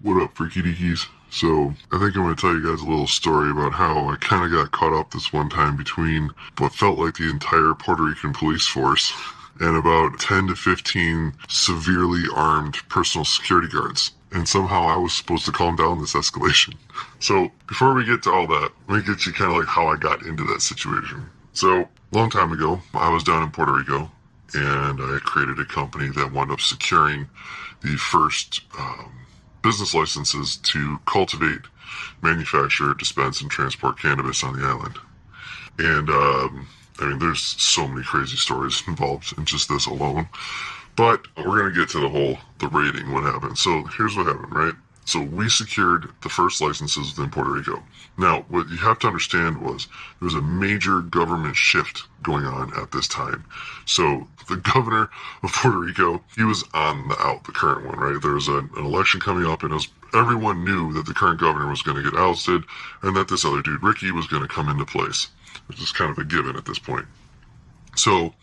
What up, freaky deakies? So, I think I'm going to tell you guys a little story about how I kind of got caught up this one time between what felt like the entire Puerto Rican police force and about 10 to 15 severely armed personal security guards. And somehow I was supposed to calm down this escalation. So, before we get to all that, let me get you kind of like how I got into that situation. So, long time ago, I was down in Puerto Rico, and I created a company that wound up securing the first business licenses to cultivate, manufacture, dispense, and transport cannabis on the island. And I mean, there's so many crazy stories involved in just this alone. But we're going to get to the rating, what happened. So here's what happened, right? So we secured the first licenses within Puerto Rico. Now, what you have to understand was there was a major government shift going on at this time. So the governor of Puerto Rico, he was on the out, the current one, right? There was an election coming up, and everyone knew that the current governor was going to get ousted and that this other dude, Ricky, was going to come into place, which is kind of a given at this point. So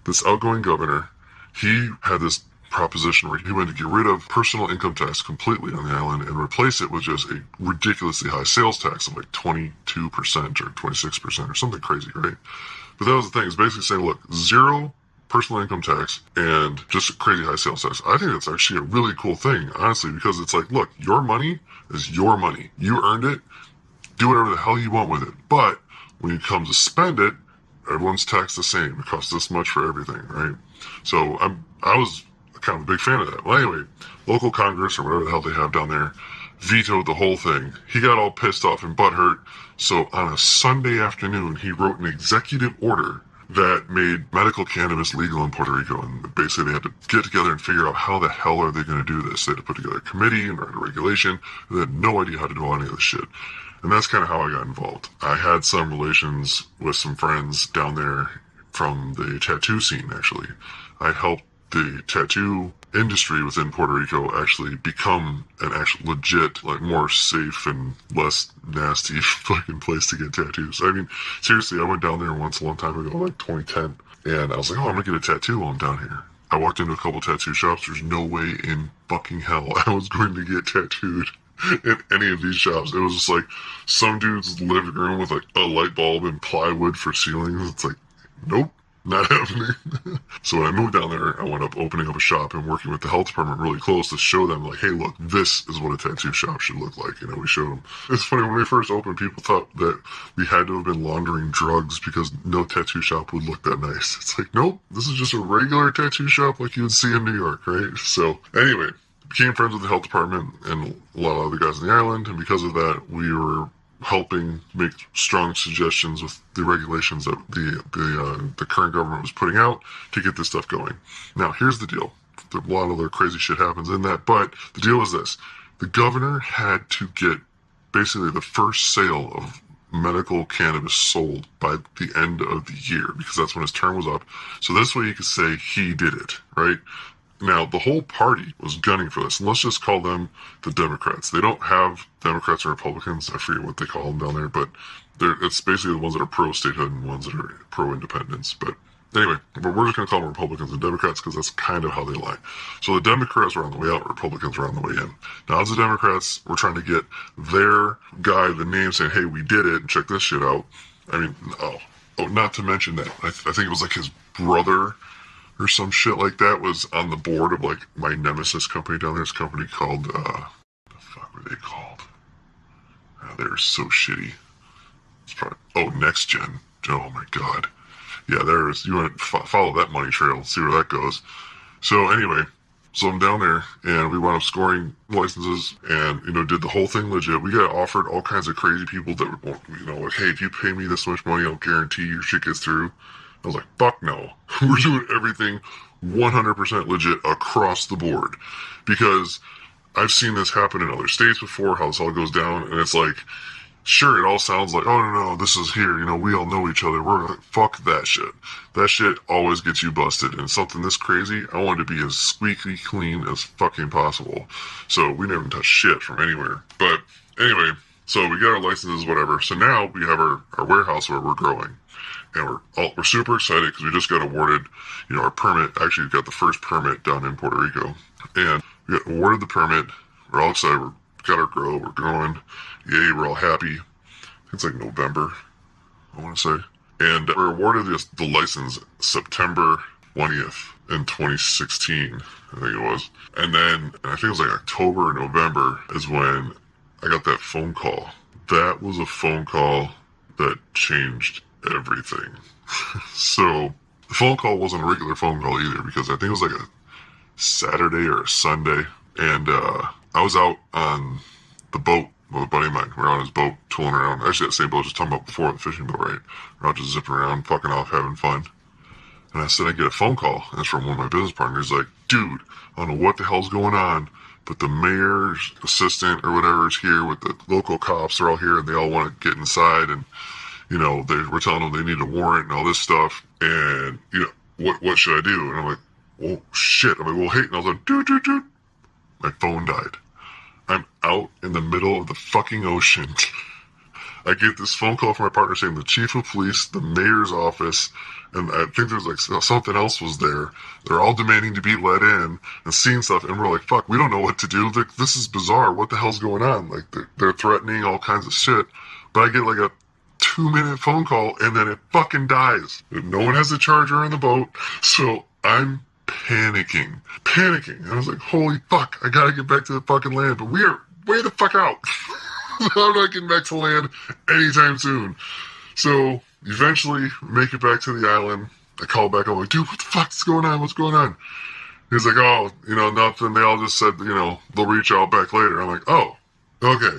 this outgoing governor, he had this proposition where he wanted to get rid of personal income tax completely on the island and replace it with just a ridiculously high sales tax of like 22% or 26% or something crazy, right? But that was the thing. It's basically saying, look, zero personal income tax and just a crazy high sales tax. I think that's actually a really cool thing, honestly, because it's like, look, your money is your money. You earned it. Do whatever the hell you want with it. But when you come to spend it, everyone's taxed the same. It costs this much for everything, right? So I was kind of a big fan of that. Well, anyway, local Congress or whatever the hell they have down there vetoed the whole thing. He got all pissed off and butthurt. So on a Sunday afternoon, he wrote an executive order that made medical cannabis legal in Puerto Rico. And basically they had to get together and figure out how the hell are they going to do this. They had to put together a committee and write a regulation. They had no idea how to do any of this shit. And that's kind of how I got involved. I had some relations with some friends down there from the tattoo scene, actually. I helped the tattoo industry within Puerto Rico actually become an actual legit, like more safe and less nasty fucking place to get tattoos. I mean, seriously, I went down there once a long time ago, like 2010, and I was like, oh, I'm gonna get a tattoo while I'm down here. I walked into a couple tattoo shops. There's no way in fucking hell I was going to get tattooed in any of these shops. It was just like some dude's living room with like a light bulb and plywood for ceilings. It's like, nope. Not happening. So when I moved down there, I wound up opening up a shop and working with the health department really close to show them, like, hey, look, this is what a tattoo shop should look like. You know, we showed them. It's funny, when we first opened, people thought that we had to have been laundering drugs because no tattoo shop would look that nice. It's like, nope, this is just a regular tattoo shop like you would see in New York, right? So anyway, became friends with the health department and a lot of other guys on the island, and because of that, we were helping make strong suggestions with the regulations that the current government was putting out to get this stuff going. Now, here's the deal. A lot of other crazy shit happens in that, but the deal is this. The governor had to get basically the first sale of medical cannabis sold by the end of the year because that's when his term was up. So this way you could say he did it, right? Now, the whole party was gunning for this, and let's just call them the Democrats. They don't have Democrats and Republicans. I forget what they call them down there, but it's basically the ones that are pro-statehood and ones that are pro-independence. But anyway, but we're just going to call them Republicans and Democrats because that's kind of how they lie. So the Democrats were on the way out, Republicans were on the way in. Now, as the Democrats were trying to get their guy the name saying, hey, we did it, and check this shit out. I mean, not to mention that. I think it was like his brother or some shit like that was on the board of like my nemesis company down there. This company called what the fuck were they called? They're so shitty. It's probably Next Gen. Oh my god. Yeah, there's you want to follow that money trail, see where that goes. So anyway, so I'm down there and we wound up scoring licenses and did the whole thing legit. We got offered all kinds of crazy people that were like, hey, if you pay me this much money, I'll guarantee your shit gets through. I was like, fuck no. We're doing everything 100% legit across the board. Because I've seen this happen in other states before, how this all goes down, and it's like, sure, it all sounds like, oh, no, this is here, we all know each other. We're like, fuck that shit. That shit always gets you busted. And something this crazy, I want it to be as squeaky clean as fucking possible. So we never touch shit from anywhere. But anyway, so we got our licenses, whatever. So now we have our warehouse where we're growing. And we're super excited because we just got awarded, our permit. Actually, we got the first permit done in Puerto Rico. And we got awarded the permit. We're all excited. We got our grow. We're growing. Yay, we're all happy. It's like November, I want to say. And we were awarded the license September 20th in 2016, I think it was. And then I think it was like October or November is when I got that phone call. That was a phone call that changed everything. So the phone call wasn't a regular phone call either, because I think it was like a Saturday or a Sunday. And I was out on the boat with a buddy of mine. We were on his boat, tooling around. Actually, that same boat I was just talking about before, the fishing boat, right? We're out just zipping around, fucking off, having fun. And I said I get a phone call, and it's from one of my business partners. Like, dude, I don't know what the hell's going on, but the mayor's assistant or whatever is here with the local cops. They're all here, and they all want to get inside, and you know, we're telling them they need a warrant and all this stuff. And you know, what should I do? And I'm like, well, shit. I'm like, well, hey. And I was like, dude. My phone died. I'm out in the middle of the fucking ocean. I get this phone call from my partner saying the chief of police, the mayor's office, and I think there's like something else was there. They're all demanding to be let in and seeing stuff, and we're like, fuck, we don't know what to do. This is bizarre. What the hell's going on? Like, they're threatening all kinds of shit. But I get like a 2-minute phone call, and then it fucking dies. No one has a charger on the boat, so I'm panicking. And I was like, holy fuck, I gotta get back to the fucking land, but we are way the fuck out. I'm not getting back to land anytime soon. So eventually make it back to the island. I call back. I'm like, dude, what the fuck's going on? What's going on? He's like, oh, you know, nothing. They all just said, you know, they'll reach out back later. I'm like, oh, okay,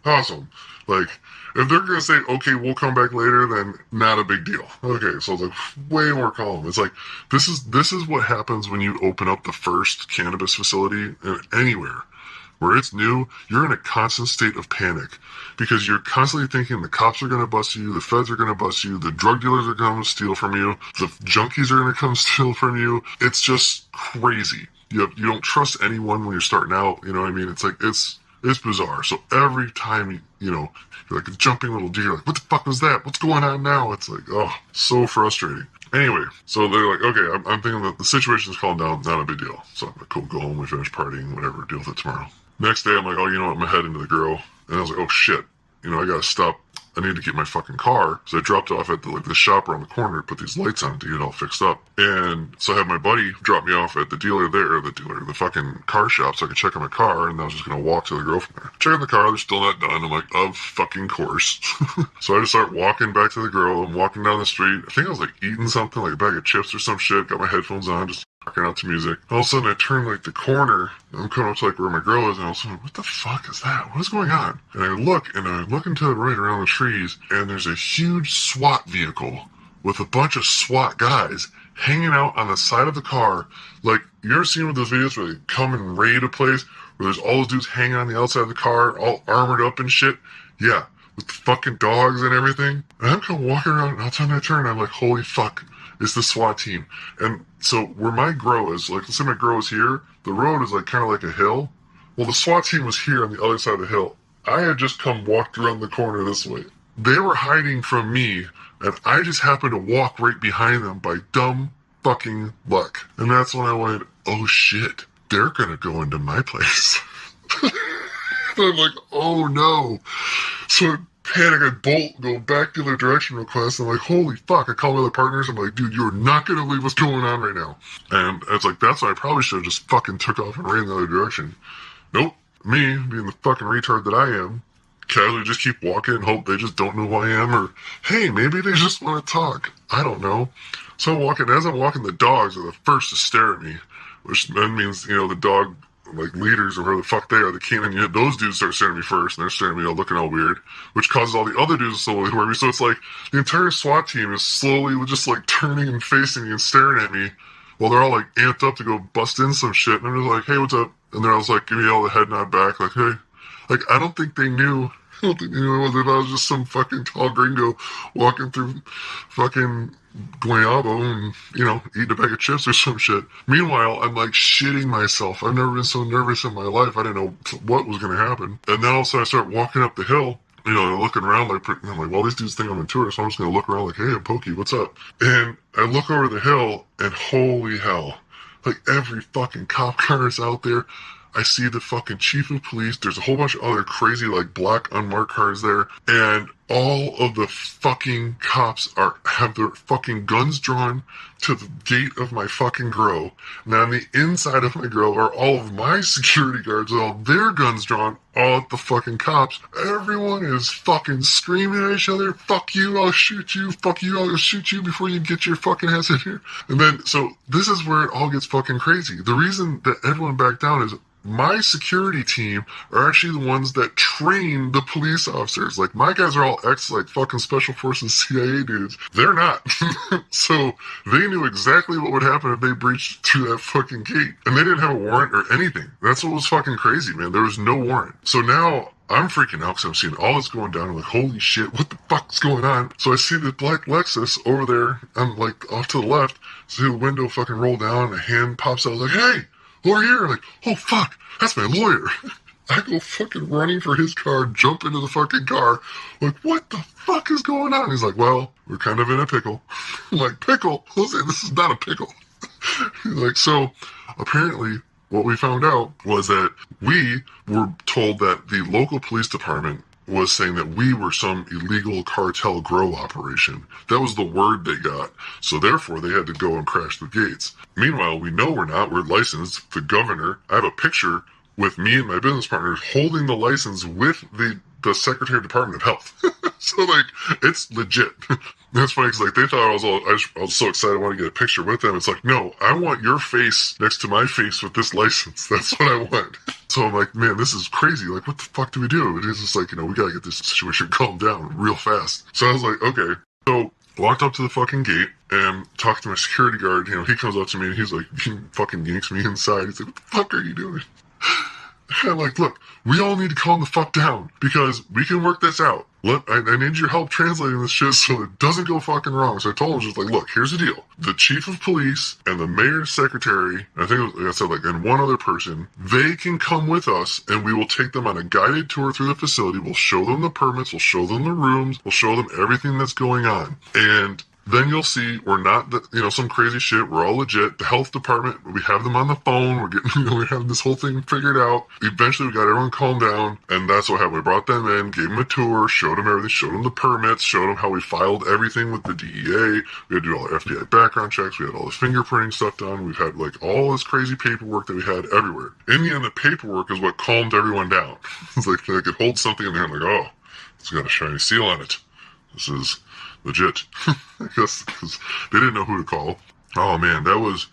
awesome. Like, if they're going to say, okay, we'll come back later, then not a big deal. Okay, so it's like way more calm. It's like, this is what happens when you open up the first cannabis facility anywhere. Where it's new, you're in a constant state of panic because you're constantly thinking the cops are going to bust you, the feds are going to bust you, the drug dealers are going to steal from you, the junkies are going to come steal from you. It's just crazy. You don't trust anyone when you're starting out. You know what I mean? It's like, it's bizarre. So every time, you know, you're like a jumping little deer, like, what the fuck was that? What's going on now? It's like, oh, so frustrating. Anyway, so they're like, okay, I'm thinking that the situation's calmed down, not a big deal. So I'm like, cool, go home, we finish partying, whatever, deal with it tomorrow. Next day, I'm like, oh, you know what, I'm gonna head into the grow. And I was like, oh shit, you know, I gotta stop. I need to get my fucking car. So I dropped off at the shop around the corner, put these lights on to get it all fixed up. And so I had my buddy drop me off at the fucking car shop so I could check on my car, and I was just gonna walk to the grow from there. Checking the car, they're still not done. I'm like, of fucking course. So I just start walking back to the grow. I'm walking down the street. I think I was like eating something, like a bag of chips or some shit. Got my headphones on, just rocking out to music. All of a sudden I turn like the corner, and I'm coming up to like where my grow is, and all of a sudden, what the fuck is that? What is going on? And I look into the right around the trees, and there's a huge SWAT vehicle with a bunch of SWAT guys hanging out on the side of the car. Like, you ever seen one of those videos where they come and raid a place, where there's all those dudes hanging on the outside of the car, all armored up and shit? Yeah, with the fucking dogs and everything. And I'm kind of walking around, and all the time I turn, I'm like, holy fuck. It's the SWAT team. And so where my grow is, like, let's say my grow is here, the road is like kind of like a hill. Well, the SWAT team was here on the other side of the hill. I had just walked around the corner this way. They were hiding from me, and I just happened to walk right behind them by dumb fucking luck. And that's when I went, oh shit, they're gonna go into my place. And I'm like, oh no. So panic, I bolt, go back the other direction real fast. I'm like, holy fuck. I call my other partners. I'm like, dude, you're not going to believe what's going on right now. And it's like, that's why I probably should have just fucking took off and ran the other direction. Nope. Me, being the fucking retard that I am, casually just keep walking and hope they just don't know who I am, or, hey, maybe they just want to talk. I don't know. So I'm walking, as I'm walking, the dogs are the first to stare at me, which then means, you know, the dog, like, leaders or whoever the fuck they are, the canine unit, those dudes start staring at me first, and they're staring at me all looking all weird, which causes all the other dudes to slowly worry me. So it's like the entire SWAT team is slowly just like turning and facing me and staring at me while they're all like amped up to go bust in some shit. And I'm just like, hey, what's up? And they're all like, give me all the head nod back, like, hey. Like, I don't think they knew. I don't think they knew if I was just some fucking tall gringo walking through fucking Guayabo and, you know, eating a bag of chips or some shit. Meanwhile, I'm like shitting myself. I've never been so nervous in my life. I didn't know what was going to happen. And then all of a sudden I start walking up the hill, you know, looking around like, I'm like, well, these dudes think I'm in tour, so I'm just going to look around like, hey, I'm Pokey, what's up? And I look over the hill, and holy hell, like every fucking cop car is out there. I see the fucking chief of police. There's a whole bunch of other crazy, like, black unmarked cars there. And all of the fucking cops have their fucking guns drawn to the gate of my fucking grow. And on the inside of my grow are all of my security guards with all their guns drawn, all at the fucking cops. Everyone is fucking screaming at each other. Fuck you, I'll shoot you. Fuck you, I'll shoot you before you get your fucking ass in here. And then, so this is where it all gets fucking crazy. The reason that everyone backed down is my security team are actually the ones that train the police officers. Like, my guys are all like, fucking Special Forces CIA dudes. They're not. So, they knew exactly what would happen if they breached through that fucking gate. And they didn't have a warrant or anything. That's what was fucking crazy, man. There was no warrant. So now, I'm freaking out because I'm seeing all this going down. I'm like, holy shit, what the fuck's going on? So I see the black Lexus over there. I'm like, off to the left. See the window fucking roll down. A hand pops out. Like, hey! Over here, I'm like, oh fuck, that's my lawyer. I go fucking running for his car, jump into the fucking car, like, what the fuck is going on? He's like, well, we're kind of in a pickle. I'm like, pickle? Listen, this is not a pickle. He's like, so apparently what we found out was that we were told that the local police department was saying that we were some illegal cartel grow operation. That was the word they got. So therefore, they had to go and crash the gates. Meanwhile, we know we're not. We're licensed. The governor, I have a picture with me and my business partners holding the license with the Secretary of Department of Health. So, like, it's legit. That's funny because, like, they thought I was so excited I want to get a picture with them. It's like, no, I want your face next to my face with this license. That's what I want. So I'm like, man, this is crazy. Like, what the fuck do we do? It's just like, we gotta get this situation calmed down real fast. So I was like, okay. So walked up to the fucking gate and talked to my security guard. He comes up to me and he's like, he fucking yanks me inside. He's like, what the fuck are you doing? And I'm like, look, we all need to calm the fuck down because we can work this out. I need your help translating this shit so it doesn't go fucking wrong. So I told him, just like, look, here's the deal. The chief of police and the mayor's secretary, I think it was, like I said, like, and one other person, they can come with us and we will take them on a guided tour through the facility. We'll show them the permits. We'll show them the rooms. We'll show them everything that's going on. And then you'll see we're not, some crazy shit. We're all legit. The health department, we have them on the phone. We're getting, we have this whole thing figured out. Eventually, we got everyone calmed down, and that's what happened. We brought them in, gave them a tour, showed them everything, showed them the permits, showed them how we filed everything with the DEA. We had to do all the FBI background checks. We had all the fingerprinting stuff done. We've had, like, all this crazy paperwork that we had everywhere. In the end, the paperwork is what calmed everyone down. It's like they could hold something in there and like, oh, it's got a shiny seal on it. This is legit. I guess because they didn't know who to call. Oh man, that was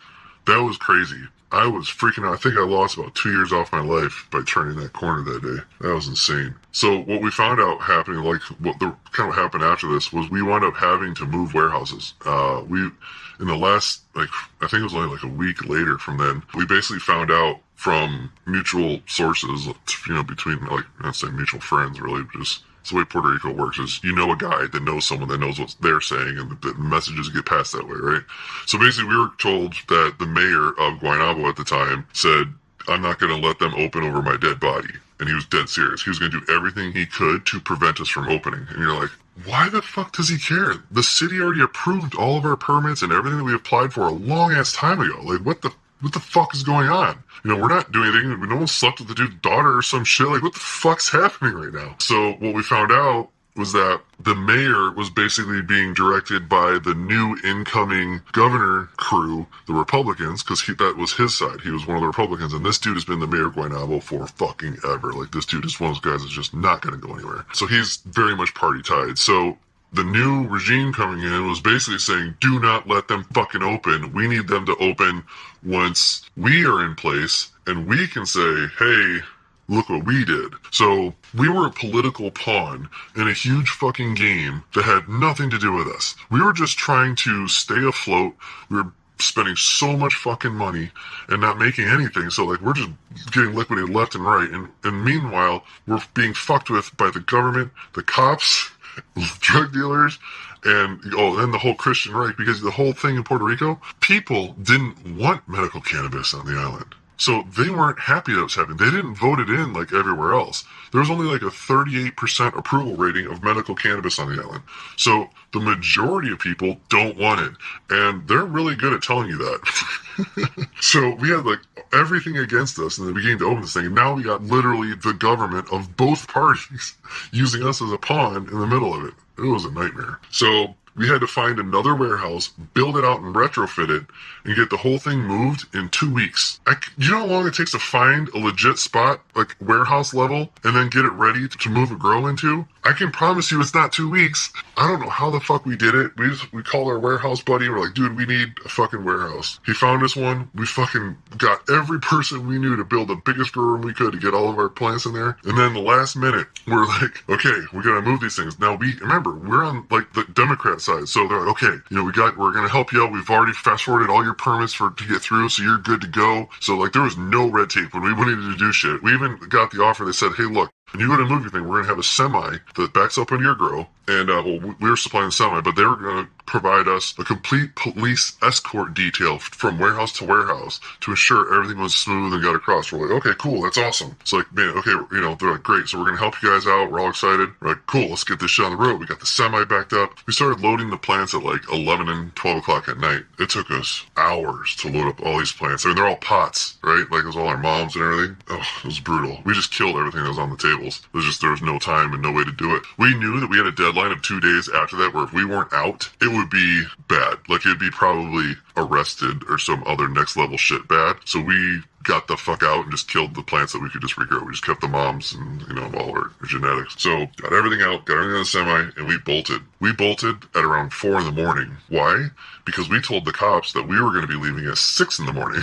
crazy. I was freaking out. I think I lost about 2 years off my life by turning that corner that day. That was insane. So what we found out happening, like what kind of happened after this, was we wound up having to move warehouses. In the last, like, I think it was only like a week later from then, we basically found out from mutual sources, between, like, I'd say mutual friends, really, just it's the way Puerto Rico works is a guy that knows someone that knows what they're saying and the messages get passed that way, right? So basically we were told that the mayor of Guaynabo at the time said, I'm not going to let them open over my dead body. And he was dead serious. He was going to do everything he could to prevent us from opening. And you're like, why the fuck does he care? The city already approved all of our permits and everything that we applied for a long ass time ago. Like, what the fuck is going on? We're not doing anything. No one slept with the dude's daughter or some shit. Like, what the fuck's happening right now? So what we found out was that the mayor was basically being directed by the new incoming governor crew, the Republicans, because that was his side. He was one of the Republicans, and this dude has been the mayor of Guaynabo for fucking ever. Like, this dude is one of those guys that's just not going to go anywhere. So he's very much party tied. So the new regime coming in was basically saying, do not let them fucking open. We need them to open once we are in place and we can say, hey, look what we did. So we were a political pawn in a huge fucking game that had nothing to do with us. We were just trying to stay afloat. We were spending so much fucking money and not making anything. So, like, we're just getting liquidated left and right. And meanwhile, we're being fucked with by the government, the cops, drug dealers, and the whole Christian right, because the whole thing in Puerto Rico, people didn't want medical cannabis on the island. So they weren't happy that it was happening. They didn't vote it in like everywhere else. There was only like a 38% approval rating of medical cannabis on the island. So the majority of people don't want it. And they're really good at telling you that. So we had like everything against us in the beginning to open this thing. And now we got literally the government of both parties using us as a pawn in the middle of it. It was a nightmare. So we had to find another warehouse, build it out and retrofit it, and get the whole thing moved in 2 weeks. You know how long it takes to find a legit spot, like warehouse level, and then get it ready to move a grow into? I can promise you it's not 2 weeks. I don't know how the fuck we did it. We called our warehouse buddy. We're like, dude, we need a fucking warehouse. He found us one. We fucking got every person we knew to build the biggest grow room we could to get all of our plants in there. And then the last minute, we're like, okay, we gotta move these things. Now remember, we're on like the Democrat side. So they're like, okay, we're going to help you out. We've already fast forwarded all your permits to get through. So you're good to go. So like there was no red tape when we wanted to do shit. We even got the offer. They said, hey, look, when you go to move your thing, we're going to have a semi that backs up into your grow. And, we were supplying the semi, but they were going to provide us a complete police escort detail from warehouse to warehouse to ensure everything was smooth and got across. We're like, okay, cool. That's awesome. It's like, man, okay, they're like, great. So we're going to help you guys out. We're all excited. We're like, cool. Let's get this shit on the road. We got the semi backed up. We started loading the plants at like 11 and 12 o'clock at night. It took us hours to load up all these plants. I mean, they're all pots, right? Like it was all our moms and everything. Oh, it was brutal. We just killed everything that was on the tables. There was no time and no way to do it. We knew that we had a deadline of 2 days after that where if we weren't out, it would be bad. Like it'd be probably arrested or some other next level shit bad. So we got the fuck out and just killed the plants that we could just regrow. We just kept the moms and, all our genetics. So got everything out, got everything on the semi, and we bolted. We bolted at around 4 in the morning. Why? Because we told the cops that we were going to be leaving at 6 in the morning.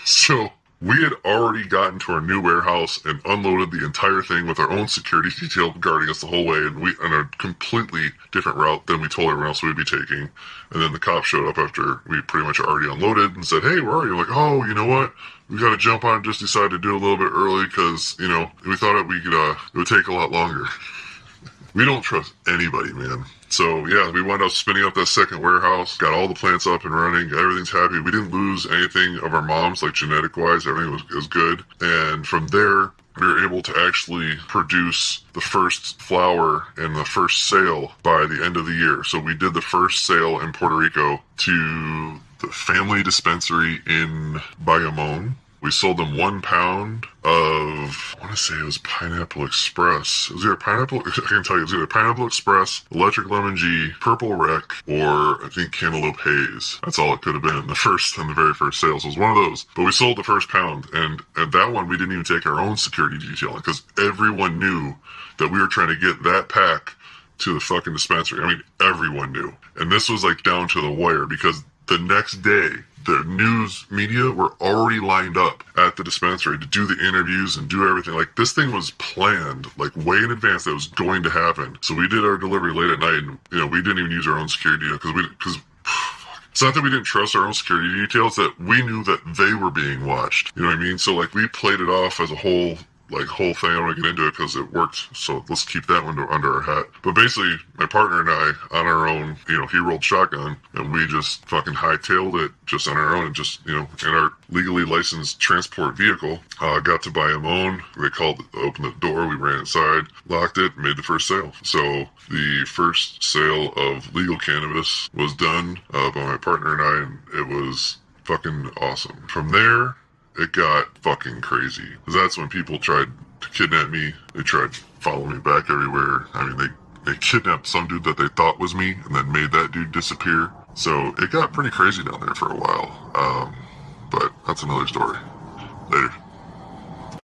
So we had already gotten to our new warehouse and unloaded the entire thing with our own security detail guarding us the whole way, and we on a completely different route than we told everyone else we'd be taking. And then the cops showed up after we pretty much already unloaded and said, hey, where are you? Like, oh, you know what? We got to jump on and just decided to do it a little bit early because, we thought it would take a lot longer. We don't trust anybody, man. So, yeah, we wound up spinning up that second warehouse, got all the plants up and running, everything's happy. We didn't lose anything of our moms, like genetic-wise, everything was good. And from there, we were able to actually produce the first flower and the first sale by the end of the year. So we did the first sale in Puerto Rico to the family dispensary in Bayamon. We sold them 1 pound of, I want to say it was Pineapple Express. It was either Pineapple, I can tell you, it was either Pineapple Express, Electric Lemon G, Purple Wreck, or I think Cantaloupe Haze. That's all it could have been in the very first sales. It was one of those. But we sold the first pound, and at that one, we didn't even take our own security detail because everyone knew that we were trying to get that pack to the fucking dispensary. I mean, everyone knew. And this was like down to the wire because the next day, the news media were already lined up at the dispensary to do the interviews and do everything. Like, this thing was planned, like, way in advance that it was going to happen. So we did our delivery late at night, and, we didn't even use our own security because it's not that we didn't trust our own security details, that we knew that they were being watched. You know what I mean? So, like, we played it off as a whole thing. I don't want to get into it because it worked, so let's keep that one under our hat. But basically, my partner and I, on our own, he rolled shotgun, and we just fucking hightailed it just on our own, and just, in our legally licensed transport vehicle, got to Bayamon. They opened the door, we ran inside, locked it, made the first sale. So the first sale of legal cannabis was done by my partner and I, and it was fucking awesome. From there, it got fucking crazy. Because that's when people tried to kidnap me. They tried to follow me back everywhere. I mean, they kidnapped some dude that they thought was me and then made that dude disappear. So it got pretty crazy down there for a while. But that's another story. Later.